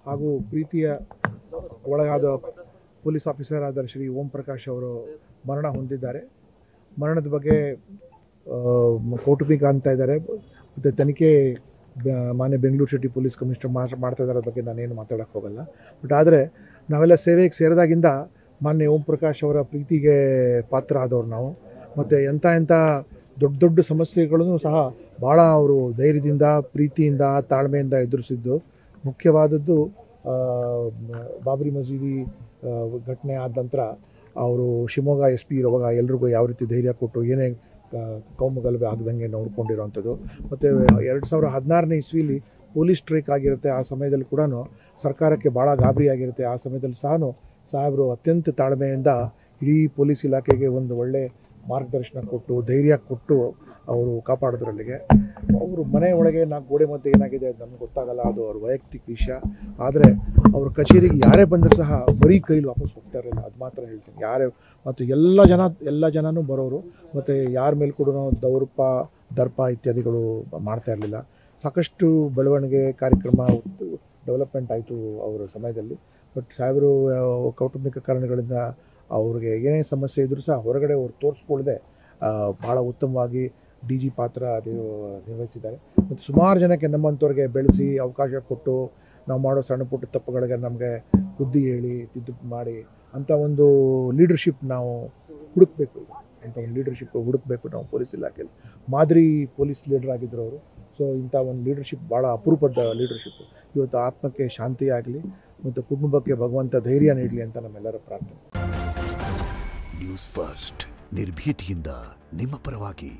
ಹಾಗೂ ಪ್ರೀತಿಯ ಒಳಗಾದ ಪೊಲೀಸ್ ಆಫೀಸರ್ ಆದ ಶ್ರೀ ಓಂ ಪ್ರಕಾಶ್ ಅವರು ಮರಣ ಹೊಂದಿದ್ದಾರೆ. ಮರಣದ ಬಗ್ಗೆ ಕೌಟುಂಬಿಕ ಅಂತ ಇದ್ದಾರೆ ಮತ್ತು ತನಿಖೆ ಮಾನ್ಯ ಬೆಂಗಳೂರು ಸಿಟಿ ಪೊಲೀಸ್ ಕಮಿಷನರ್ ಮಾಡ್ತಾ ಇದ್ದಾರೆ ಬಗ್ಗೆ ನಾನೇನು ಮಾತಾಡೋಕ್ಕೆ ಹೋಗಲ್ಲ. ಬಟ್ ಆದರೆ ನಾವೆಲ್ಲ ಸೇವೆಗೆ ಸೇರಿದಾಗಿಂದ ಮಾನ್ಯ ಓಂ ಪ್ರಕಾಶ್ ಅವರ ಪ್ರೀತಿಗೆ ಪಾತ್ರ ಆದವ್ರು ನಾವು. ಮತ್ತು ಎಂಥ ದೊಡ್ಡ ದೊಡ್ಡ ಸಮಸ್ಯೆಗಳನ್ನು ಸಹ ಭಾಳ ಅವರು ಧೈರ್ಯದಿಂದ, ಪ್ರೀತಿಯಿಂದ, ತಾಳ್ಮೆಯಿಂದ ಎದುರಿಸಿದ್ದು. ಮುಖ್ಯವಾದದ್ದು ಬಾಬರಿ ಮಸೀದಿ ಘಟನೆ ಆದ ನಂತರ ಅವರು ಶಿವಮೊಗ್ಗ SP ಇರುವಾಗ ಎಲ್ರಿಗೂ ಯಾವ ರೀತಿ ಧೈರ್ಯ ಕೊಟ್ಟು ಏನೇ ಕೌಮುಗಲಭೆ ಆಗದಂಗೆ ನೋಡ್ಕೊಂಡಿರೋವಂಥದ್ದು. ಮತ್ತು 2016ನೇ ಇಸ್ವಿಲಿ ಪೊಲೀಸ್ ಸ್ಟ್ರೈಕ್ ಆಗಿರುತ್ತೆ. ಆ ಸಮಯದಲ್ಲಿ ಕೂಡ ಸರ್ಕಾರಕ್ಕೆ ಭಾಳ ಗಾಬರಿ ಆಗಿರುತ್ತೆ. ಆ ಸಮಯದಲ್ಲಿ ಸಹ ಸಾಹೇಬರು ಅತ್ಯಂತ ತಾಳ್ಮೆಯಿಂದ ಇಡೀ ಪೊಲೀಸ್ ಇಲಾಖೆಗೆ ಒಂದು ಒಳ್ಳೆ ಮಾರ್ಗದರ್ಶನ ಕೊಟ್ಟು, ಧೈರ್ಯ ಕೊಟ್ಟು ಅವರು ಕಾಪಾಡೋದ್ರಲ್ಲಿಗೆ. ಅವರು ಮನೆ ಒಳಗೆ 4 ಗೋಡೆ ಮಧ್ಯೆ ಏನಾಗಿದೆ ಅದು ನಮ್ಗೆ ಗೊತ್ತಾಗಲ್ಲ, ಅದು ಅವ್ರ ವೈಯಕ್ತಿಕ ವಿಷಯ. ಆದರೆ ಅವ್ರ ಕಚೇರಿಗೆ ಯಾರೇ ಬಂದರೂ ಸಹ ಬರೀ ಕೈಲಿ ವಾಪಸ್ ಹೋಗ್ತಾ ಇರಲಿಲ್ಲ, ಅದು ಮಾತ್ರ ಹೇಳ್ತೀನಿ. ಯಾರೇ ಮತ್ತು ಎಲ್ಲ ಜನನೂ ಬರೋರು, ಮತ್ತು ಯಾರ ಮೇಲೆ ಕೂಡ ದರ್ಪ ಇತ್ಯಾದಿಗಳು ಮಾಡ್ತಾ ಇರಲಿಲ್ಲ. ಸಾಕಷ್ಟು ಬೆಳವಣಿಗೆ ಕಾರ್ಯಕ್ರಮ ಡೆವಲಪ್ಮೆಂಟ್ ಆಯಿತು ಅವರ ಸಮಯದಲ್ಲಿ. ಬಟ್ ಸಾಹೇಬರು ಕೌಟುಂಬಿಕ ಕಾರಣಗಳಿಂದ ಅವ್ರಿಗೆ ಏನೇ ಸಮಸ್ಯೆ ಇದ್ದರೂ ಸಹ ಹೊರಗಡೆ ಅವ್ರು ತೋರಿಸ್ಕೊಳ್ದೆ ಭಾಳ ಉತ್ತಮವಾಗಿ DG ಪಾತ್ರ ನಿರ್ವಹಿಸಿದ್ದಾರೆ. ಮತ್ತು ಸುಮಾರು ಜನಕ್ಕೆ ನಮ್ಮಂಥವ್ರಿಗೆ ಬೆಳೆಸಿ ಅವಕಾಶ ಕೊಟ್ಟು ನಾವು ಮಾಡೋ ಸಣ್ಣ ಪುಟ್ಟ ತಪ್ಪುಗಳಿಗೆ ನಮಗೆ ಬುದ್ಧಿ ಹೇಳಿ ತಿದ್ದು ಮಾಡಿ ಅಂಥ ಒಂದು ಲೀಡರ್ಶಿಪ್ ನಾವು ಹುಡುಕಬೇಕು. ಅಂಥ ಒಂದು ಲೀಡರ್ಶಿಪ್ ಹುಡುಕಬೇಕು ನಾವು ಪೊಲೀಸ್ ಇಲಾಖೆಯಲ್ಲಿ. ಮಾದರಿ ಪೊಲೀಸ್ ಲೀಡರ್ ಆಗಿದ್ದರು ಅವರು. ಸೊ ಇಂಥ ಒಂದು ಲೀಡರ್ಶಿಪ್ ಭಾಳ ಅಪರೂಪದ ಲೀಡರ್ಶಿಪ್. ಇವತ್ತು ಆತ್ಮಕ್ಕೆ ಶಾಂತಿ ಆಗಲಿ ಮತ್ತು ಕುಟುಂಬಕ್ಕೆ ಭಗವಂತ ಧೈರ್ಯ ನೀಡಲಿ ಅಂತ ನಮ್ಮೆಲ್ಲರ ಪ್ರಾರ್ಥನೆ. ನ್ಯೂಸ್ ಫಸ್ಟ್ ನಿರ್ಭೀತಿಯಿಂದ ನಿಮ್ಮ ಪರವಾಗಿ.